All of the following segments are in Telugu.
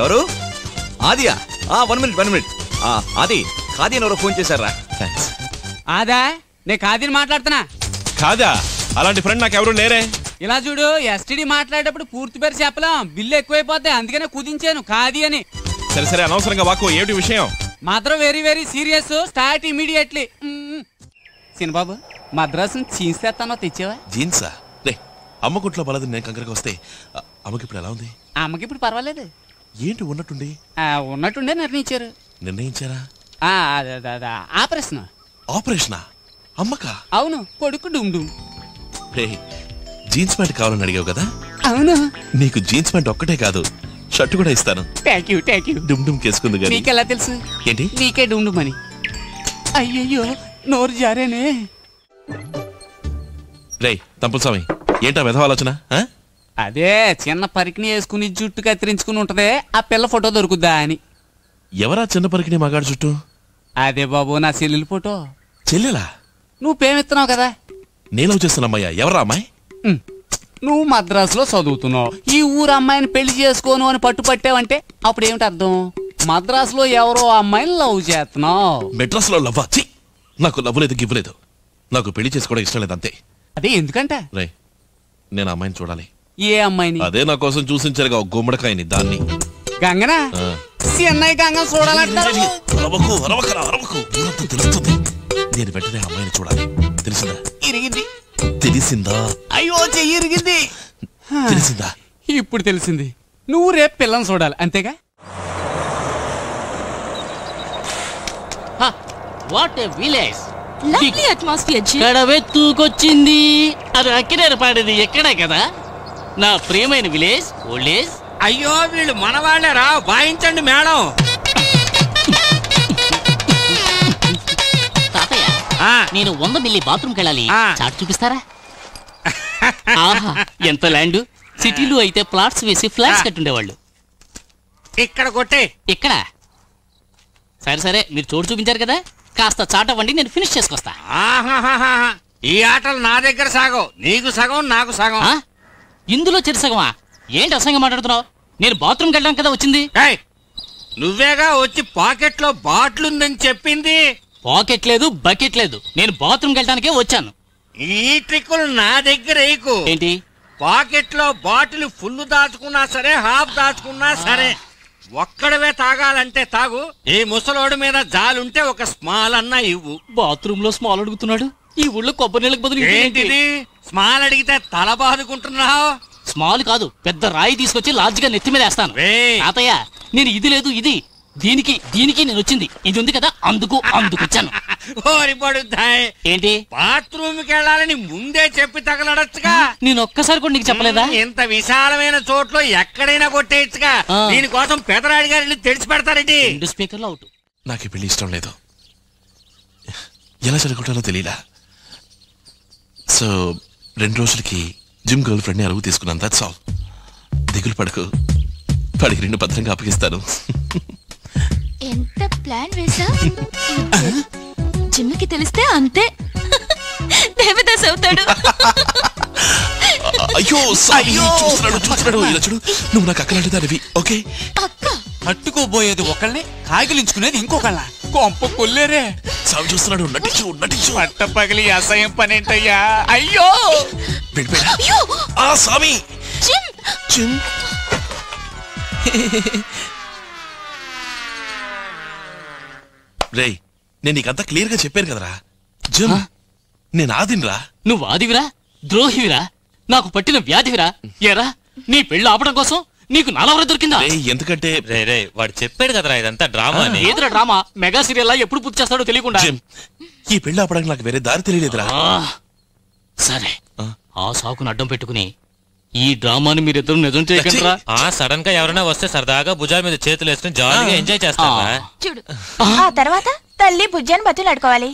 ఎవరు? ఆదియా? 1 మినిట్. ఆది, ఖాదీ ఎవరో ఫోన్ చేశారా? థ్యాంక్స్. ఆదా, నేను ఖాదీని మాట్లాడుతున్నా. కాదా? అలాంటి ఫ్రెండ్ నాకు ఎవరు లేరే. ఇలా చూడు, ఎస్టీడీ మాట్లాడేటప్పుడు పూర్తి పేరు చెప్పలేం, బిల్లు ఎక్కువైపోతాయి, అందుకనే కుదించాను ఖాదీ అని. సరే అనవసరంగా వాకు. ఏమిటి విషయం? మాత్రం very serious. Start immediately. Sinibabu, Madras jeans తెస్తానో తెచ్చావా? జీన్సా? రే, అమ్మకుంట్లో బలది నేను కంకరకి వస్తే అమ్మకి ఇప్పుడు ఎలా ఉంది? అమ్మకి ఇప్పుడు పర్వాలేదు. ఏంటి ఉన్నట్టుండి? ఉన్నట్టుండే నిర్ణయించారు. నిర్ణయించారా? ఆపరేషనా? అమ్మకా? అవును, కొడుకు డుమ్. రే, జీన్స్ ప్యాంట్ కావాలని అడిగావు కదా? అవును. నీకు జీన్స్ ప్యాంట్ ఒక్కటే కాదు, షర్ట్ కూడా ఇస్తాను. Thank you. డుమ్ కేసుకుంది గాని. నీకెలా తెలుసు? ఏంటి? నీకే డుమ్ అని. అయ్యయ్యో, నోరు జారేనే. రే తంపుల స్వామి, ఏంటా విధవ ఆలోచన? అదే చిన్న పరికిని వేసుకుని జుట్టు కత్తిరించుకుని ఉంటదే, ఆ పిల్ల ఫోటో దొరుకుద్దా అని. ఎవరా చిన్న పరికిని మగాడు చుట్టూ? అదే బాబు, నా చెల్లెలు ఫోటో. చెల్లెలా? నువ్వు పేమెత్తున్నావు కదా. నేను చేస్తున్నమ్మయ్యా. ఎవరా అమ్మాయి? నువ్వు మద్రాసులో చదువుతున్నావు, ఈ ఊరు అమ్మాయిని పెళ్లి చేసుకోను అని పట్టుపట్టావంటే అప్పుడు ఏమిటి అర్థం? మద్రాసులో ఎవరో అమ్మాయిని లవ్ చేస్తున్నావు. మెడ్రాస్ లో లవ్వా? నాకు లవ్ లేదు, గివ్వలేదు. నాకు పెళ్లి చేసుకోవడం ఇష్టం లేదు, అంతే. అదే ఎందుకంటే? రే, నేను అమ్మాయిని చూడాలి. ఏ అమ్మాయిని? అదే నా కోసం చూసించారుగా, గుమ్మడికాయని, దాన్ని. గంగనా? చెన్నై గంగ చూడాలంటారు. తెలుస్తుంది. నేను వెంటనే అమ్మాయిని చూడాలి. తెలిసిందా? ఇరిగింది. తెలిసిందా? అయ్యో, చెయ్యి ఇరిగింది. తెలిసిందా? ఇప్పుడు తెలిసింది. నువ్వు రేపు పిల్లని చూడాలి, అంతేగా? What a village. Lovely atmosphere. కడవెత్తుకొచ్చింది. అది అక్కినేరు పాడేది ఎక్కడే కదా. నా ప్రియమైన విలేజ్, ఓల్డేజ్. అయ్యో, వీళ్ళు మనవాళ్ళేరా, వాయించండి మేడం. తాతయ్య, నేను 100 మిల్లీ బాత్రూమ్కి వెళ్ళాలి, చాట్ చూపిస్తారా? ఆహా, ఎంత ల్యాండ్. సిటీలో అయితే ప్లాట్స్ వేసి ఫ్లాట్స్ కట్టుండేవాళ్ళు. ఇక్కడ కొట్టే. ఇక్కడ సరే, మీరు చోటు చూపించారు కదా, కాస్త చాటవ్వండి, నేను ఫినిష్ చేసుకొస్తా. ఈ ఆటలు నా దగ్గర సాగవు. నీకు సగం, నాకు సగం. ఇందులో చెరిసగమా? ఏంటి అసంగా మాట్లాడుతున్నావు? నేను బాత్రూమ్కి వెళ్ళాం కదా వచ్చింది. నువ్వేగా వచ్చి పాకెట్ లో బాటిల్ ఉందని చెప్పింది. పాకెట్ లేదు, బకెట్ లేదు, నేను బాత్రూమ్కి వెళ్ళడానికే వచ్చాను. ఈ ట్రిక్కులు నా దగ్గర వేయకు. ఏంటి? పాకెట్ లో బాటిల్ ఫుల్ దాచుకున్నా సరే, హాఫ్ దాచుకున్నా సరే, ఒక్కడవే తాగాలంటే తాగు. ఈ ముసలోడు మీద జాలుంటే ఒక స్మాల్ అన్నా ఇవ్వు. బాత్రూమ్ లో స్మాల్ అడుగుతున్నాడు. ఈ ఊళ్ళో కొబ్బరి నీళ్ళకి బదులు ఏంటిది? స్మాల్ అడిగితే తల బాదుకుంటున్నావు. స్మాల్ కాదు, పెద్ద రాయి తీసుకొచ్చి లార్జ్ గా నెత్తి మీద వేస్తాను. తాతయ్య, నేను ఇది లేదు, ఇది దీనికి నేను వచ్చింది. ఇది ఉంది కదా, అందుకు వచ్చాను. ఏంటి? బాత్రూమ్ కి వెళ్ళాలని ముందే చెప్పి తగలడచ్చుగా. నేను ఒక్కసారి కూడా నీకు చెప్పలేదా? ఇంత విశాలమైన చోట్లో ఎక్కడైనా కొట్టేయచ్చుగా. దీనికోసం పెదరాడి గారిని తెడిచి పెడతారండి. 2 స్పీకర్లు అవుట్. నాకు పెళ్లి ఇష్టం లేదు, ఎలా చదువుకుంటానో తెలియలా. సో 2 రోజులకి జిమ్ గర్ల్ ఫ్రెండ్ ని అరువు తీసుకున్నాను. That's all. దిగులు పడకు, వాడికి 2 భద్రంగా అప్పగిస్తాను. ఎంత ప్లాన్ వేసా? జిమ్కి తెలిస్తే అంతే, దేవదాస్ అవుతాడు. అయ్యో చూస్తున్నాడు. ఇలా చూడు, నువ్వు నాకు అక్కలాంటిదానివి. ఓకే, అట్టుకోబోయేది ఒకళ్ళని, కాగిలించుకునేది ఇంకొకళ్ళ. కొంప కొల్లేరే. సాగు చూస్తున్నాడు. నటించు. పట్ట పగిలి అసహ్యం పనేంటయ్యా. అయ్యో, స్వామి. జిమ్ రే, నేను నీకంతా క్లియర్ గా చెప్పాను కదరా. జిమ్ నేను ఆదినరా. నువ్వు ఆదివిరా, ద్రోహివిరా, నాకు పట్టిన వ్యాధివిరా. ఏరా, నీ పెళ్లి ఆపడం కోసం నీకు నాలవర దొరికిందా? ఎందుకంటే వాడు చెప్పాడు కదరా ఇదంతా డ్రామా. ఏదిరా డ్రామా? మెగా సీరియల్ ఎప్పుడు పూర్తి చేస్తాడో తెలియకుండా. ఈ పెళ్లి ఆపడానికి నాకు వేరే దారి తెలియలేదురా. సరే, ఆ సాకును అడ్డం పెట్టుకుని ఈ డ్రామాని మీరిద్దరు నిజం చేయగలరా? సడన్ గా ఎవరైనా వస్తే సరదాగా భుజాల మీద చేతులు వేసుకుని జాలీగా ఎంజాయ్ చేస్తారా? చూడు, ఆ తర్వాత తల్లి భుజాన్ని బతులు అడుకోవాలి.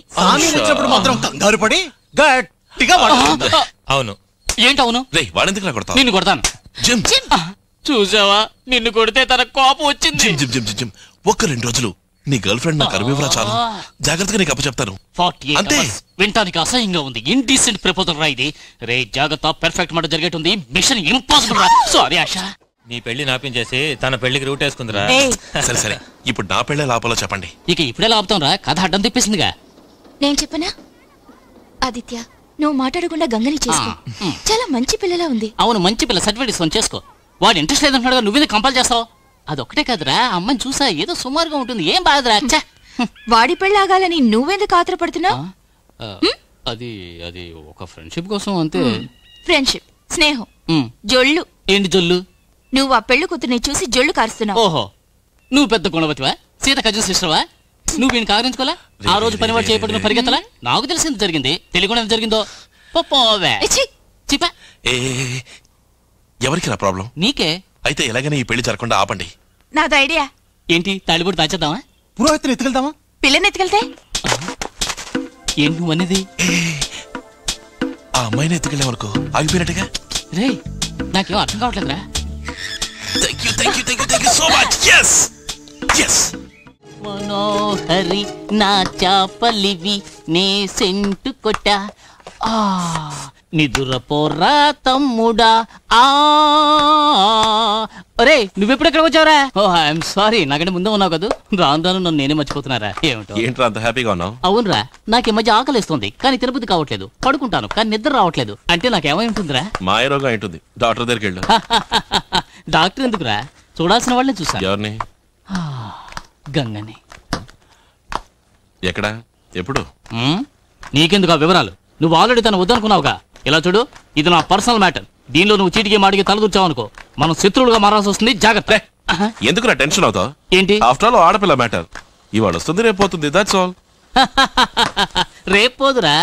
మాత్రం కంగారు పడి గట్టిగా. అవును. ఏంటవును? వాడెందుకు నా కొడతావు? నిన్ను కొడతాను. చూసావా, నిన్ను కొడితే తన కోపం వచ్చింది. ఒక్క 2 రోజులు నీ గర్ల్ ఫ్రెండ్ నాకు అరువివరా చాలు. జాగ్రత్తగా నీకు అప్పచెప్తాను. అంతే. వింటానికి అసహ్యంగా ఉంది. ఇండీసెంట్ ప్రపోజల్ రా ఇది. రే జాగ్రత్త, పెర్ఫెక్ట్ మాట జరిగేటుంది. మిషన్ ఇంపాసిబుల్ రా. సారీ ఆశా. నీ పెళ్లి నాపించేసి తన పెళ్లికి రూట్ వేసుకుందిరా. సరే సరే, ఇప్పుడు నా పెళ్ళే లాపాలో చెప్పండి. ఇక ఇప్పుడే లాపుతాం రా, కథ అడ్డం తెప్పేసిందిగా. నేను చెప్పనా? ఆదిత్య, నువ్వు మాట్లాడకుండా గంగని చేసుకో. చాలా మంచి పిల్లలా ఉంది. అవును, మంచి పిల్ల, సర్టిఫికేట్ ఇస్తాను చేసుకో. వాడు ఇంట్రెస్ట్ లేదంటున్నాడుగా, నువ్వేది కంపల్ చేస్తావు? అదొక్కటే కాదురా, అమ్మని చూసా ఏదో సుమారుగా ఉంటుంది, ఏం బాధరా. వాడి పెళ్ళాగాలని నువ్వెందుకు ఆత్రపడుతున్నావు? అది అది ఒక ఫ్రెండ్షిప్ కోసం అంతే. ఫ్రెండ్షిప్, స్నేహం, జొళ్ళు. ఏంటి జొల్లు? నువ్వు ఆ పెళ్లి కూతుర్ని చూసి జొళ్ళు కారుస్తున్నావు. ఓహో, నువ్వు పెద్ద గుణవతివా? సీత కజన్ సిస్టర్వా? నువ్వు వీడిని కారించుకోలే? ఆ రోజు పనివాడు చేయబడిన పరిగెత్తలా? నాకు తెలిసింది జరిగింది, తెలియకుండా జరిగిందో పోవే. ఏ ఎవరికి నా ప్రాబ్లం? నీకే. అయితే ఎలాగైనా ఈ పెళ్లి జరగకుండా ఆపండి. నాది ఐడియా. ఏంటి, తాళిబొట్టు దాచేద్దామా? పురోహితుని ఎత్తుకెళ్దామా? పిల్లని ఎత్తుకెళ్తే? ఏంటి నువ్వు అనేది? ఆ అమ్మాయిని ఎత్తుకెళ్ళే వరకు ఆగిపోయినట్టుగా. రే నాకేం అర్థం కావట్లేదురా. మనోహరి నా చాపలివి నే సెంటు కొట్ట నిదుర పోరా తమ్ముడా. అరే నువ్వెప్పుడెక్కడ వచ్చావురా? ఓ ఐఎమ్ సారీ, నాకంటే ముందే ఉన్నావు కదా. రాను రాను నన్ను నేనే మర్చిపోతున్నారా? ఏమిటో. ఏంట్రా అంత హ్యాపీగా ఉన్నావు? అవునరా, నాకు ఈ మధ్య ఆకలిస్తుంది కానీ తిరుపతి కావట్లేదు. పడుకుంటాను కానీ నిద్ర రావట్లేదు. అంటే నాకేమై ఉంటుందిరా? మాయరోగం ఉంటుంది. డాక్టర్ దగ్గరికి వెళ్ళు. డాక్టర్ ఎందుకురా? చూడాల్సిన వాళ్ళని చూసా. ఎవరిని? గంగని. ఎక్కడ, ఎప్పుడు? నీకెందుకు ఆ వివరాలు? నువ్వు ఆల్రెడీ తను వద్దనుకున్నావుగా. ఇలా చూడు, ఇది నా పర్సనల్ మ్యాటర్. దీనిలో నువ్వు చీటికి మాడికి తలదూర్చావనుకో మనం శత్రువులుగా మారాల్సి వస్తుంది. జాగ్రత్త. ఎందుకు నా టెన్షన్ అవుతావు? ఏంటి? ఆఫ్టర్ ఆల్ ఆడపిల్ల మ్యాటర్. ఇవాళ వస్తుంది, రేపు పోతుంది. That's all. రేపు పోదురా,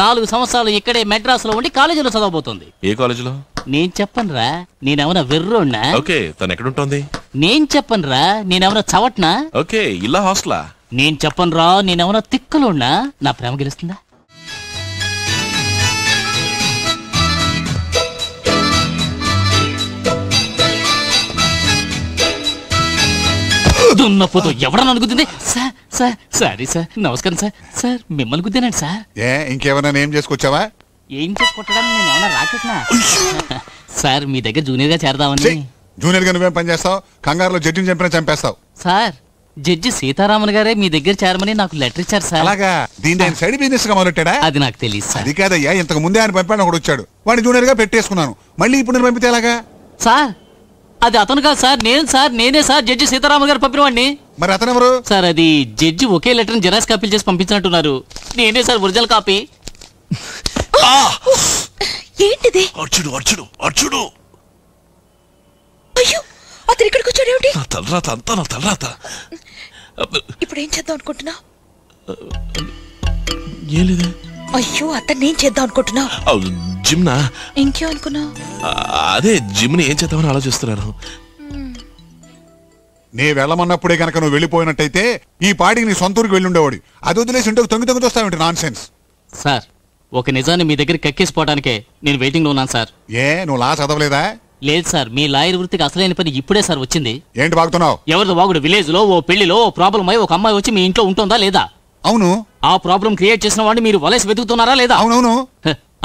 4 సంవత్సరాలు ఇక్కడే మెడ్రాస్ లో ఉండి కాలేజీలో చదవబోతుంది. ఏ కాలేజీలో? నేను చెప్పనురా, నేనేమన్నా వెర్రోడ్నా? ఓకే, తను ఎక్కడుంటోంది? నేను చెప్పనురా, నేనేమన్నా చవట్నా? ఓకే, ఇల్లా హాస్టలా? నేను చెప్పనురా, నేనేమన్నా తిక్కలోడ్నా? నా ప్రేమ గెలుస్తుందా? దున్నపోతూ ఎవడన్నా అనుకుంటుంది. సార్ సార్ సారీ సార్, నమస్కారం సార్. సార్ మిమ్మల్ని గుద్దానండి సార్. ఇంకేమైనా ఏం చేసుకొచ్చావా? ఏం చేసుకుంటాడని నేను ఏమన్నా రాకెట్నా? సార్ మీ దగ్గర జూనియర్ గా చేరదామని. జూనియర్ గా నువ్వేం పని చేస్తావు? కంగారులో జడ్జిని చంపినా చంపేస్తావు. సార్ జడ్జి సీతారామన్ గారే మీ దగ్గర చేరమని నాకు లెటర్ ఇచ్చారు సార్. అలాగా? దీన్ని ఆయన సైడ్ బిజినెస్ గా మొదలెట్టాడా? అది నాకు తెలియదు సార్. అది కాదయ్యా, ఇంతకు ముందే ఆయన పంపాడు, ఒకడు వచ్చాడు, వాడిని జూనియర్ గా పెట్టేసుకున్నాను. మళ్ళీ ఇప్పుడు నేను పంపితే ఎలాగా? సార్ అది అతను కాదు సార్, నేనే సార్ జడ్జి సీతారామన్ గారు పంపిన వాడిని. మరి అతను ఎవరు సార్? అది జడ్జి ఒకే లెటర్ జెరాక్స్ కాపీలు చేసి పంపించినట్టున్నారు. నేనే సార్ ఒరిజినల్ కాపీ. ఏంటిది? అర్చుడు అర్చుడు అర్చుడు. అయ్యో, అతను ఇక్కడికి వచ్చాడు ఏమిటి? నా తలరాత అంతా నా తలరాత. ఇప్పుడు ఏం చేద్దాం అనుకుంటున్నావు? ఏం లేదే. అయ్యో, అతన్ని ఏం చేద్దాం అనుకుంటున్నావు? జిమ్నా? ఇంకేం అనుకున్నావు? అదే జిమ్ని ఏం చేద్దామని ఆలోచిస్తున్నాను. నే వెళ్ళమన్నప్పుడే గనక నువ్వు వెళ్ళిపోయినట్టయితే ఈ పాటికి నీ సొంత ఊరికి వెళ్ళుండేవాడు. అది వదిలేసి ఇంటికి తొంగి తొంగి వస్తావేంటి? Non sense. సార్ ఒక నిజాన్ని మీ దగ్గర కక్కేసిపోవడానికే నేను వెయిటింగ్ లో ఉన్నాను సార్. నువ్వు లా చదవలేదా? లేదు సార్, మీ లాయర్ వృత్తికి అసలైన పని ఇప్పుడే సార్ వచ్చింది. ఏంటి బాగుతున్నావు? ఎవరిదో వాగుడు విలేజ్ లో ఓ పెళ్లిలో ఓ ప్రాబ్లం అయి ఒక అమ్మాయి వచ్చి మీ ఇంట్లో ఉంటుందా లేదా? అవును. ఆ ప్రాబ్లం క్రియేట్ చేసిన వాడిని మీరు వలేసి వెతుకుతున్నారా లేదా? అవునవును.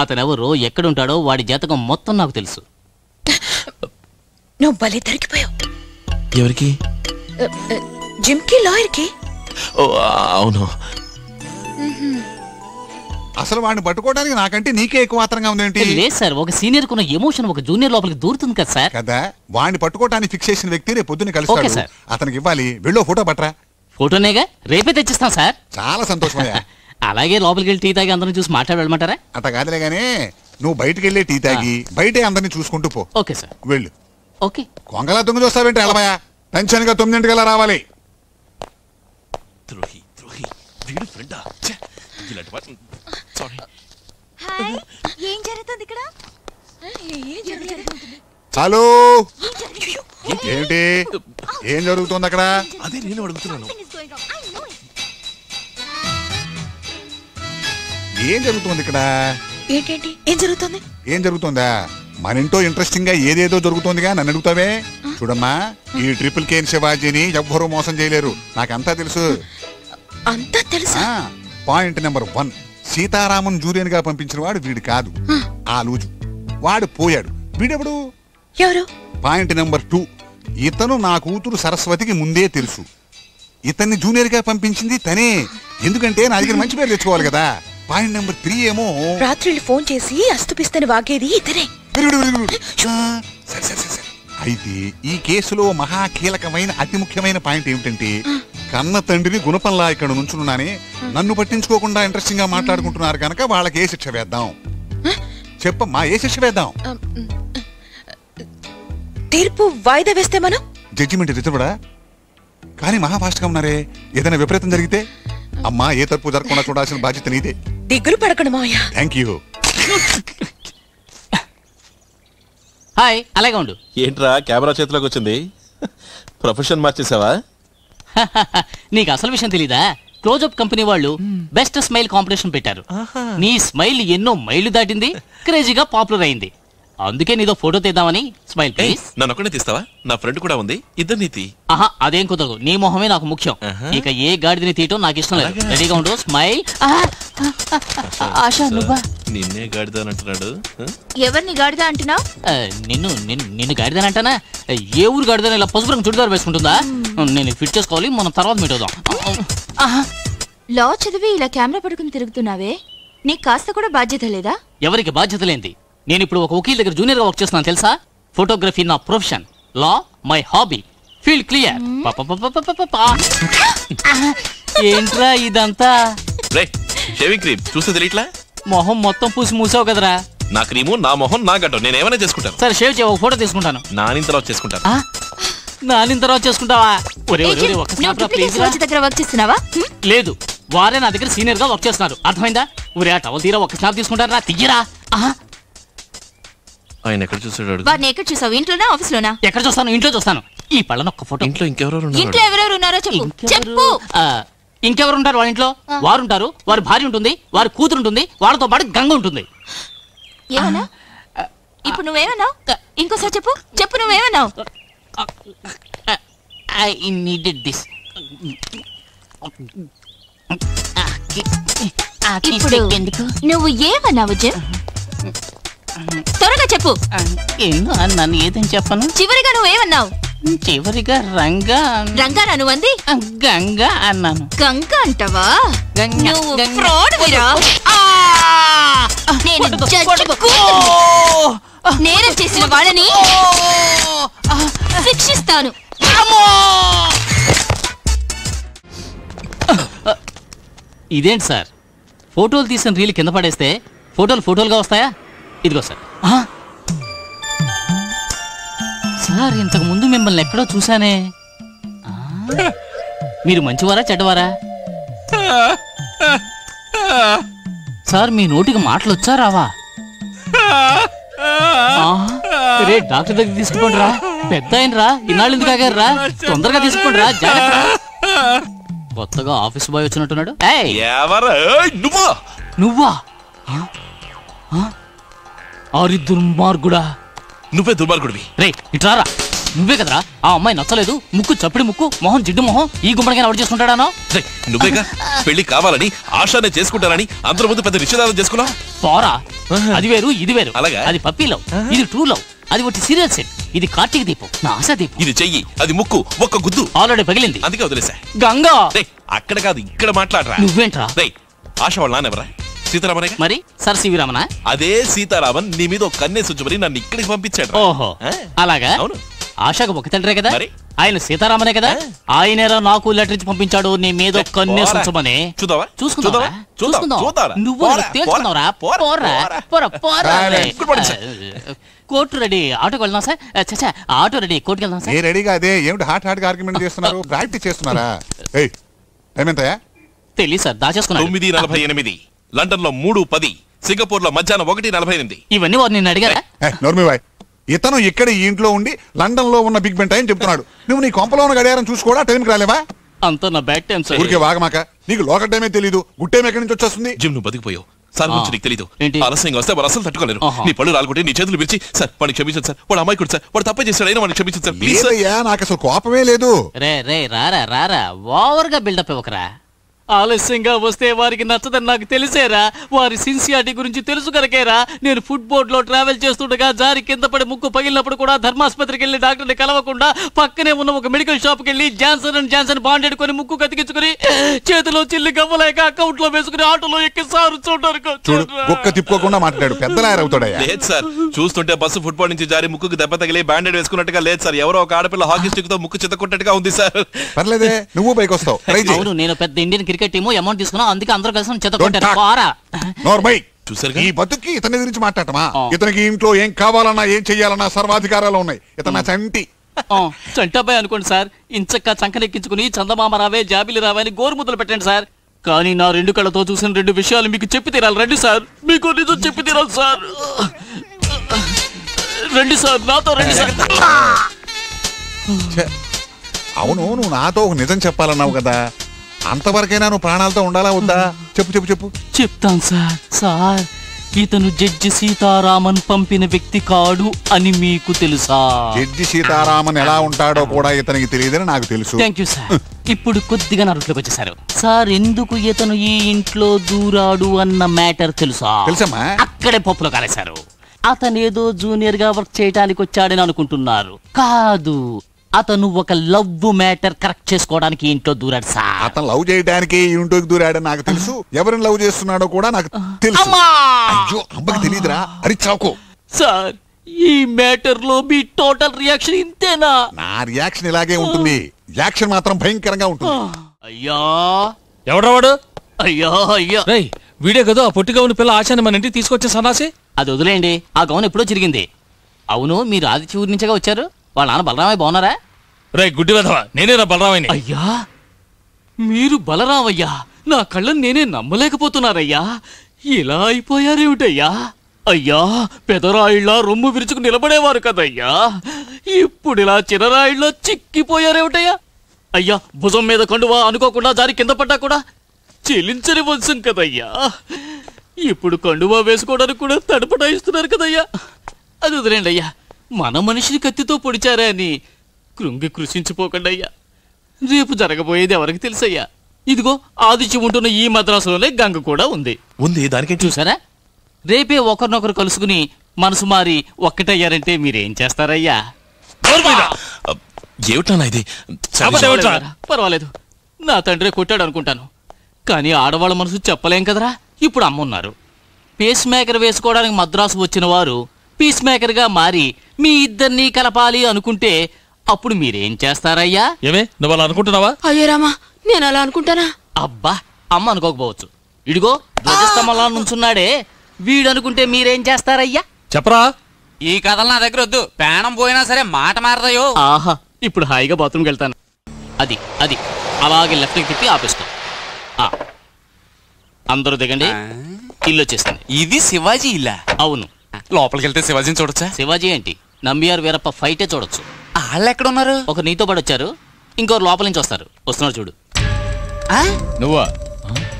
అతనెవరో ఎక్కడుంటాడో వాడి జాతకం మొత్తం నాకు తెలుసు. నువ్వు భలే దొరికిపోయావు. ఎవరికి? జిమ్కి, లాయర్కి. అవును. అసలు వాడిని పట్టుకోవడానికి నాకంటే నీకే ఎక్కువ మాత్రంగా ఉందేంటి? లేదు సార్, ఒక సీనియర్ కున్న ఎమోషన్ ఒక జూనియర్ లోపలికి దూరుతుంది కదా సార్. కదా, వాడిని పట్టుకోవడానికి ఫిక్స్ చేసిన వ్యక్తి రేపు పొద్దున్న ఓకే కలుస్తాడు. సార్. అతనికి ఇవ్వాలి. వెళ్ళో ఫోటో పట్టరా. ఫోటోనేగా, రేపే తెచ్చిస్తాం సార్. చాలా సంతోషమయ్యా. అలాగే లోపలికి వెళ్ళి టీ తాగి అందరిని చూసి మాట్లాడి వెళ్ళమంటారా? అట్ట కాదులే గానీ నువ్వు బయటికి వెళ్ళి టీ తాగి బయటే అందరినీ చూసుకుంటూ పో. Okay sir. వెళ్ళు. ఓకే. కొంగలా తొంగి చూస్తావేంటి? ఎలబయా, టెన్షన్ గా 9 రావాలి. ద్రోహి ద్రోహి వీడు ఫ్రెండా? సారీ. ఏం జరుగుతుంది ఇక్కడ? హలో, ఏంటి ఏం జరుగుతుంది అక్కడ? అదే నేను అడుగుతున్నాను. ఏం జరుగుతుంది ఇక్కడ? ఏంటేంటి ఏం జరుగుతుంది? ఏం జరుగుతుందా? మన ఇంట్లో ఇంట్రెస్టింగ్ గా ఏదేదో జరుగుతుందిగా, నన్ను అడుగుతావే? చూడమ్మా, ఈ ట్రిపుల్ కేన్ శివాజీని ఎవ్వరూ మోసం చేయలేరు, నాకంతా తెలుసు. అంతా తెలుసా? పాయింట్ నెంబర్ 1, సీతారామన్ జూనియర్ గా పంపించిన వాడు వీడు కాదు, ఆ లూజు. వాడు పోయాడు. వీడెవడు? ఎవరు? పాయింట్ నెంబర్ 2, ఇతను నా కూతురు సరస్వతికి ముందే తెలుసు. ఇతన్ని జూనియర్ గా పంపించింది తనే, ఎందుకంటే నా దగ్గర మంచి పేరు తెచ్చుకోవాలి కదా. పాయింట్ నెంబర్ 3 ఏమో రాత్రి ఫోన్ చేసి అస్తుపిస్తని వాగేది ఇతనే. అయితే ఈ కేసులో మహా కీలకమైన అతి ముఖ్యమైన పాయింట్ ఏమిటంటే, కన్న తండ్రిని గుణపంలా ఇక్కడ నుంచున్నానే, నన్ను పట్టించుకోకుండా ఇంట్రెస్టింగ్ గా మాట్లాడుకుంటున్నారు కనుక వాళ్ళకి ఏ శిక్ష వేద్దాం చెప్పమ్మా, ఏ శిక్ష వేద్దాం? తీర్పు వాయిదా వేస్తే మనం జడ్జిమెంట్ రిజర్వడా? కానీ మహా ఫాస్ట్ గా ఉన్నారే, ఏదైనా విపరీతం జరిగితే అమ్మా ఏ తప్పు జరగకుండా చూడాల్సిన బాధ్యత నీదే. దిగులు పడకండి మావయ్య. Thank you. హాయ్, అలాగే ఉండు. ఏంట్రా కెమెరా చేతిలోకి వచ్చింది? ప్రొఫెషన్ మార్చేసావా? నీకు అసలు విషయం తెలీదా? క్లోజప్ కంపెనీ వాళ్ళు బెస్ట్ స్మైల్ కాంపిటీషన్ పెట్టారు. నీ స్మైల్ ఎన్నో మైళ్ళు దాటింది, క్రేజీగా పాపులర్ అయింది. అందుకే నీదో ఫోటో తీద్దామని. Smile please. నన్ను ఒక్కడే తీస్తావా? నా ఫ్రెండ్ కూడా ఉంది, ఇద్దరు నీతి. ఆహా, అదేం కుదరదు. నీ మొహమే నాకు ముఖ్యం. ఇక ఏ గాడిదని తీయటం నాకు ఇష్టం లేదు. రెడీగా ఉండు. స్మైల్. ఆశా, నువ్వా? నిన్నే గాడిద అంటున్నాడు. ఎవరిని గాడిదా అంటున్నావు? నిన్ను గాడిదని అంటానా? ఏ ఊరు గాడిదని ఇలా పసుపు రంగు చుడిదారు వేసుకుంటుందా? నేను ఫిట్ చేసుకోవాలి, మనం తర్వాత మీట్ అవుదాం. లా చదివి ఇలా కెమెరా పట్టుకుని తిరుగుతున్నావే, నీకు కాస్త కూడా బాధ్యత లేదా? ఎవరికి బాధ్యత లేంది? నేను ఇప్పుడు ఒక వకీల్ దగ్గర జూనియర్ గా వర్క్ చేస్తున్నాను తెలుసా? ఫోటోగ్రఫీ నా profession, law my hobby. Feel clear. ఏంట్రా ఇదంతా? షేవింగ్ క్రీమ్ చూస్తే తెలియట్లా? మొహం మొత్తం పూసి మూసావు కదరా. నా క్రీము, నా మొహం, నా గడ్డం, నేనేమైనా చేసుకుంటాను. సరే షేవ్ చేయ, ఒక ఫోటో తీసుకుంటాను. నానిన తర్వాత చేసుకుంటాను. నానిన తర్వాత చేసుకుంటావా? దగ్గర వర్క్ చేస్తున్నావా? లేదు, వారే నా దగ్గర సీనియర్ గా వర్క్ చేస్తున్నారు. అర్థమైందా? ఊరే ఆ టవల్ తీరా ఒక స్నాప్ తీసుకుంటారా? తీయరా. ఆయన ఎక్కడ చూసాడు? వాడిని ఎక్కడ చూసావు? ఇంట్లోనా ఆఫీస్ లోనా? ఎక్కడ చూస్తాను? ఇంట్లో చూస్తాను. ఈ పళ్ళను ఒక్క ఫోటో. ఇంట్లో ఇంకెవరెవరు ఉన్నారో చెప్పు. ఇంకెవరు ఉంటారు వాళ్ళ ఇంట్లో? వారు ఉంటారు, వారి భార్య ఉంటుంది, వారి కూతురు ఉంటుంది, వాళ్ళతో పాటు గంగ ఉంటుంది. ఏమన్నా? ఇప్పుడు నువ్వేమన్నావు? ఇంకోసారి చెప్పు నువ్వేమన్నావు? I needed this. ఇప్పుడు నువ్వు ఏమన్నావు జిమ్? త్వరగా చెప్పు. నన్ను ఏదని చెప్పను. చివరిగా నువ్వేమన్నావు? చివరిగా రంగా నువ్వు అంది గంగా అన్నాను. గంగ అంటావా? నేను నేరం చేసిన వాళ్ళని శిక్షిస్తాను. ఇదేంటి సార్, ఫోటోలు తీసిన రీల్ కింద పడేస్తే ఫోటోలుగా వస్తాయా? ఇదిగో సార్. సార్, ఇంతకు ముందు మిమ్మల్ని ఎక్కడో చూసానే. మీరు మంచివారా చెడ్డవారా? సార్, మీ నోటికి మాటలు వచ్చా రావా? రే, డాక్టర్ దగ్గర తీసుకుపోండి రా. పెద్ద ఆయన రా, ఇన్నాళ్ళు ఎందుకు ఆగారు రా? తొందరగా తీసుకోండి రా, జాగ్రత్త. కొత్తగా ఆఫీస్ బాయ్ వచ్చినట్టున్నాడు. నువ్వా? ఆరి దుర్మార్గుడా. నువ్వే దుర్మార్గుడివి. రే, ఇట్రారా. నువ్వే కదరా ఆ అమ్మాయి నచ్చలేదు, ముక్కు చప్పిడి ముక్కు, మొహం జిడ్డు మొహం, ఈ గుమ్మడిగా ఎవరు చేసుకుంటాడానో? నువ్వేగా పెళ్లి కావాలని ఆశానే చేసుకుంటానని అందరి ముందు పెద్ద నిశ్చితార్థం చేసుకున్నావు. పోరా, అది వేరు ఇది వేరు. అలాగా? అది పప్పీ లవ్, ఇది ట్రూ లవ్. అది ఒకటి సీరియల్ సెట్, ఇది కార్తీక దీపం, నా ఆశా దీపం. ఇది చెయ్యి, అది ముక్కు, ఒక్క గుద్దు ఆల్రెడీ పగిలింది, అందుకే వదిలేసా. గంగా అక్కడ కాదు ఇక్కడ మాట్లాడరా. నువ్వేంట్రా? ఆశ వాళ్ళ నాన్నెవరా? సీతారామన్. మరి సర్ సివి రామనా? అదే సీతారామన్ నీ మీద ఒక కన్నే సుంచమని నన్ను ఇక్కడికి పంపించాడు. ఓహో, అలాగా? అవును. ఆశకు ఒక తండ్రే కదా, ఆయన సీతారామనే కదా. ఆయనేరా నాకు లెటర్ ఇచ్చి పంపించాడు నీ మీద కన్నే సుంచమని. చూద్దామా? నువ్వు తేల్చుకున్నావురా. కోర్టు రెడీ, ఆటోకి వెళ్దాం సార్. చచ్చా, ఆటో రెడీ, కోర్టుకి వెళ్దాం సార్. రెడీగా అదే ఏమిటి హాట్ ఆర్గ్యుమెంట్ చేస్తున్నారు? ప్రాక్టీస్ చేస్తున్నారా? ఏమెంతయా? తెలియదు సార్, దాచేసుకున్నా. 9:48 లండన్ లో 3:10, సింగపూర్ లో మధ్యాహ్నం 1:45. ఇవన్నీ వారు నిన్ను అడిగారా? నోర్మిబాయ్, ఇతను ఇక్కడ ఈ ఇంట్లో ఉండి లండన్ లో ఉన్న బిగ్ బెన్ టైం చెప్తున్నాడు. నువ్వు నీ కొంపలో ఉన్న గడియారం చూసి కూడా టైంకి రాలేవా? అంతా నా బ్యాడ్ టైం సార్. ఊరికే వాగమాక, నీకు లోకల్ టైమే తెలీదు, గుట్టేం ఎక్కడి నుంచి వచ్చేస్తుంది? జిమ్ నువ్వు బతికిపోయావు సార్, గురించి నీకు తెలీదు. ఆలస్యంగా వస్తే వారు అసలు తట్టుకోలేరు. నీ పళ్ళు రాలుకుంటే నీ చేతులు విరిచి, సార్ వాడిని క్షమించండి సార్, వాడు అమ్మాయి కూడా సార్, వాడు తప్పే చేస్తాడు అయినా వాడిని క్షమించండి సార్ ప్లీజ్. నాకు అసలు కోపమే లేదు. రే రారా ఓవర్ గా బిల్డప్ ఇవ్వకరా. ఆలస్యంగా వస్తే వారికి నచ్చదని నాకు తెలిసేరా. వారి సిన్సియారిటీ గురించి తెలుసు కనుకేరా నేను ఫుడ్ బోర్డ్ లో ట్రావెల్ చేస్తుండగా జారి కింద పడి ముక్కు పగిలినప్పుడు కూడా ధర్మాసుపత్రికి వెళ్లి డాక్టర్ని కలవకుండా పక్కనే ఉన్న ఒక మెడికల్ షాప్ కి వెళ్లి జాన్సన్ అండ్ జాన్సన్ బాండెడ్ కొని ముక్కు కతికించుకుని చేతిలో చిల్లి గవ్వలేక అకౌంట్ లో వేసుకుని ఆటోలో ఎక్కి సారు చూడు కుక్క తిప్పుకోకుండా మాట్లాడాడు. పెద్దలారవుతాడయ్యా. లేదు సార్, చూస్తుంటే బస్సు ఫుట్బాల్ నుంచి జారి ముక్కుకు దెబ్బ తగిలి బ్యాండెడ్ వేసుకున్నట్టుగా లేదు సార్. ఎవరో ఒక ఆడపిల్ల హాకీ స్టిక్ తో ముక్కు చిత్తకొట్టట్టుగా ఉంది సార్. పర్లేదే, నువ్వు పైకి వస్తావు. అవును, నేను పెద్ద ఇండియన్ క్రికెట్ టీము అమౌంట్ తీసుకున్నా, అందుకే అందరూ కలిసి చెత్తకొట్టారు. చూసారు ఈ బతుక్కి ఇతని గురించి మాట్లాడటమా? ఇతనికి ఇంట్లో ఏం కావాలన్నా ఏం చెయ్యాలన్నా సర్వాధికారాలు ఉన్నాయి. ఇతను చంటి చంటాబాయ్ అనుకోండి సార్. ఇంచక్క చంకనెక్కించుకుని చందమామ రావే జాబిలి రావే అని గోరుముద్దలు పెట్టండి సార్. కానీ నా 2 కళ్ళతో చూసిన 2 విషయాలు మీకు చెప్పి తీరాలి. రండి సార్, మీకు నిజం చెప్పి తీరాలి సార్. రండి సార్, నాతో రండి సార్. అవును, నువ్వు నాతో ఒక నిజం చెప్పాలన్నావు కదా, అంతవరకైనా నువ్వు ప్రాణాలతో ఉండాలా వద్దా? చెప్పు. చెప్తాను సార్. సార్, ఇతను జడ్జి సీతారామన్ పంపిన వ్యక్తి కాడు అని మీకు తెలుసా? జడ్జి సీతారామన్ ఎలా ఉంటాడో కూడా ఇతనికి తెలియదని నాకు తెలుసు. Thank you sir. ఇప్పుడు కొద్దిగా నా రూట్లోకి వచ్చేసారు సార్. ఎందుకు ఇతను ఈ ఇంట్లో దూరాడు అన్న మ్యాటర్ తెలుసా? తెలుసమ్మా. అక్కడే పప్పులో కాలేశారు. అతనేదో జూనియర్ గా వర్క్ చేయడానికి వచ్చాడని అనుకుంటున్నారు. కాదు, అతను ఒక లవ్ మ్యాటర్ కరెక్ట్ చేసుకోవడానికి ఇంట్లో దూరాడు సార్. అతను లవ్ చేయడానికి ఇంట్లోకి దూరాడని నాకు తెలుసు. ఎవరిని లవ్ చేస్తున్నాడో కూడా నాకు తెలుసు. అయ్యో, అమ్మకి తెలియదురా. అరి చావుకో సార్. ఈ మ్యాటర్ లో మీ టోటల్ రియాక్షన్ ఇంతేనా? నా రియాక్షన్ ఇలాగే ఉంటుంది. యాక్షన్ మాత్రం భయంకరంగా ఉంటుంది. అయ్యా ఎవడవాడు? అయ్యా వీడే కదా ఆ పొట్టిగా ఉన్న పిల్ల ఆశాన్ని మన ఇంటికి తీసుకొచ్చే సన్నాసి. అది వదిలేయండి, ఆ గౌన్ ఎప్పుడో చిరిగింది. అవును, మీరు ఆదిత్య ఊరి నుంచేగా వచ్చారు. వాళ్ళ నాన్న బలరామయ్య బాగున్నారా? రై గుడ్డి వెధవా, నేనేనా బలరామయ్యని. అయ్యా, మీరు బలరామయ్యా? నా కళ్ళని నేనే నమ్మలేకపోతున్నారయ్యా. ఇలా అయిపోయారేమిటయ్యా? అయ్యా, పెదరాయిళ్ళ రొమ్ము విరుచుకు నిలబడేవారు కదయ్యా, ఇప్పుడు ఇలా చిన్నరాయిళ్ళ చిక్కిపోయారేమిటయ్యా? అయ్యా, భుజం మీద కండువా అనుకోకుండా జారి కింద పడ్డా కూడా చెలించని వంశం కదయ్యా, ఇప్పుడు కండువా వేసుకోవడానికి కూడా తడపటాయిస్తున్నారు కదయ్యా. అది వదిలేండి అయ్యా. మన మనిషిని కత్తితో పొడిచారా అని కృంగి కృషించిపోకండి అయ్యా. రేపు జరగబోయేది ఎవరికి తెలుసయ్యా? ఇదిగో ఆదిత్యం ఉంటున్న ఈ మద్రాసులోనే గంగ కూడా ఉంది. దానికి చూసారా? రేపే ఒకరినొకరు కలుసుకుని మనసు మారి ఒక్కటయ్యారంటే మీరేం చేస్తారయ్యా? ఏమిటన్నా ఇది? పర్వాలేదు, నా తండ్రి కొట్టాడు అనుకుంటాను, కానీ ఆడవాళ్ళ మనసు చెప్పలేం కదరా. ఇప్పుడు అమ్మున్నారు. పేస్ మేకర్ వేసుకోవడానికి మద్రాసు వచ్చిన వారు పీస్ మేకర్ గా మారి మీ ఇద్దరినీ కలపాలి అనుకుంటే అప్పుడు మీరేం చేస్తారయ్యా? ఏమే, నువ్వు అలా అనుకుంటున్నావా? అయ్యో రామా, నేను అలా అనుకుంటానా? అబ్బా, అమ్మ అనుకోకపోవచ్చు. ఇడిగో ధ్వజస్తంభంలా నుంచున్నాడే, వీడనుకుంటే మీరేం చేస్తారయ్యా? చెప్పరా. ఈ కథలు నా దగ్గర వద్దు. ప్రాణం పోయినా సరే మాట మారదయో. ఆహా, ఇప్పుడు హాయిగా బాత్రూమ్కి వెళ్తాను. అది అది అలాగే లెఫ్ట్కి తిప్పి ఆపేస్తాం. అందరూ దిగండి. ఇల్లు వచ్చేసింది. ఇది శివాజీ ఇల్లా? అవును. లోపలికి వెళ్తే శివాజీని చూడొచ్చా? శివాజీ ఏంటి, నంబియార్ వీరప్ప ఫైటే చూడొచ్చు. వాళ్ళు ఎక్కడ ఉన్నారు? ఒక నీతో పాటు వచ్చారు, ఇంకోరు లోపల నుంచి వస్తున్నారు చూడు. నువ్వా?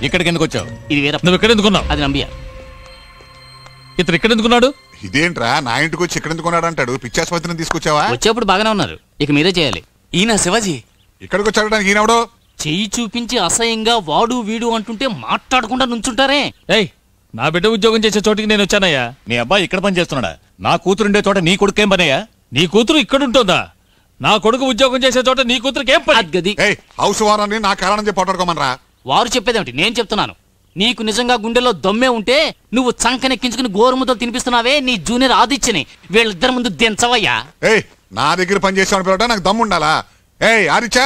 ఇక్కడికి ఎందుకు వచ్చావు? ఇది వీరప్ప. నువ్వు ఇక్కడ ఎందుకున్నావు? అది నంబియార్. ఇతను ఇక్కడ ఎందుకున్నాడు? ఇదేంట్రా, నా ఇంటికి వచ్చి ఇక్కడ ఎందుకున్నాడు అంటాడు. పిచ్చాసుపత్రిని తీసుకొచ్చావా? వచ్చేప్పుడు బాగానే ఉన్నారు, ఇక మీరే చేయాలి. ఈయన శివాజీ ఇక్కడికి వచ్చాడడానికి ఈయనవడో? చెయ్యి చూపించి అసహ్యంగా వాడు వీడు అంటుంటే మాట్లాడకుండా నుంచుంటారే. ఏయ్, నా బిడ్డ ఉద్యోగం చేసే చోటికి నేను వచ్చానయ్యా. నీ అబ్బాయి ఇక్కడ పని చేస్తున్నాడా? నా కూతురుండే చోట నీ కొడుకేం పనయ్యా? నీ కూతురు ఇక్కడ ఉంటుందా? నా కొడుకు ఉద్యోగం చేసే చోట నీ కూతురికి ఏం పని? గది హౌస్ వారాన్ని నా కారణం చెప్పి పట్టుకోమనరా. వారు చెప్పేదేమిటి, నేను చెప్తున్నాను. నీకు నిజంగా గుండెలో దమ్మే ఉంటే నువ్వు చంకనెక్కించుకుని గోరుముద్దలు తినిపిస్తున్నావే నీ జూనియర్ ఆదిత్యని వీళ్ళిద్దరి ముందు దించవయ్యా. నా దగ్గర పని చేసామని పిలవటం నాకు దమ్ము ఉండాలా? ఆదిత్య,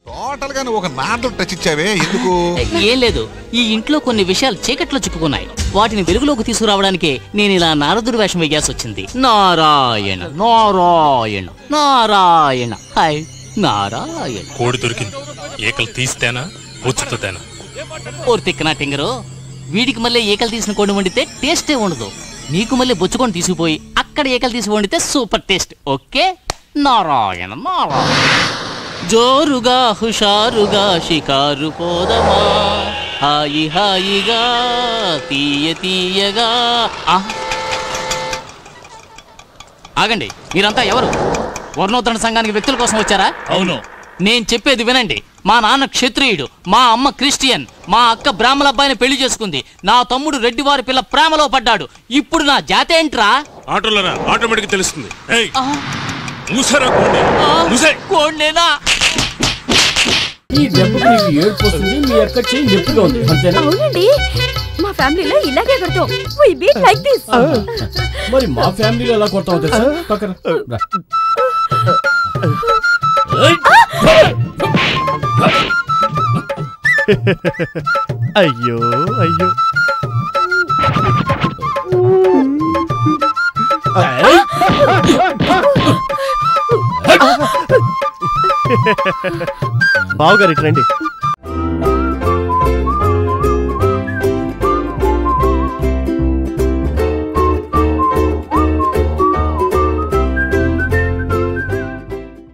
టోటల్ గా నువ్వు ఒక నార్లు టచ్ ఇచ్చావే, ఎందుకు? ఏం లేదు, ఈ ఇంట్లో కొన్ని విషయాలు చీకట్లో చిక్కుకున్నాయి. వాటిని వెలుగులోకి తీసుకురావడానికే నేను ఇలా నారదుడి వేషం వేయాల్సి వచ్చింది. నారాయణ నారాయణ నారాయణ హాయ్ నారాయణ. కోడి దొరికింది, ఏకలు తీస్తేనా ఉచ్చుతేనా? తిక్కనా టింగరు, వీడికి మళ్ళీ ఏకలు తీసిన కోడి వండితే టేస్టే ఉండదు. నీకు మళ్ళీ బొచ్చుకొని తీసుకుపోయి అక్కడ ఏకలు తీసి వండితే super taste. Okay, Narayana Narayana. జోరుగా హుషారుగా షికారు పోదమా, హాయి హాయిగా తీయ తీయగా. ఆగండి, మీరంతా ఎవరు? వర్ణోత్తరణ సంఘానికి వ్యక్తుల కోసం వచ్చారా? అవును. నేను చెప్పేది వినండి. మా నాన్న క్షత్రియుడు, మా అమ్మ క్రిస్టియన్, మా అక్క బ్రాహ్మణ అబ్బాయిని పెళ్లి చేసుకుంది, నా తమ్ముడు రెడ్డివారి పిల్ల ప్రేమలో పడ్డాడు. ఇప్పుడు నా జాతి ఏంట్రా? ఆటోలరా ఆటోమేటిక్ తెలుస్తుంది. కోండేనా? ఈ దెబ్బకి నీకు ఏడుపు వస్తుంది, మీ అక్క చెయ్యి నొప్పిగా ఉంది, అంతేనా? అవునండి, మా ఫ్యామిలీలో ఇలాగే కొడతాం. వి బీట్ లైక్ దిస్. మరి మా ఫ్యామిలీలో ఎలా కొడతావు తెలుసా? పక్కన రా. అయ్యో అయ్యో బావగారు ఇటు రండి.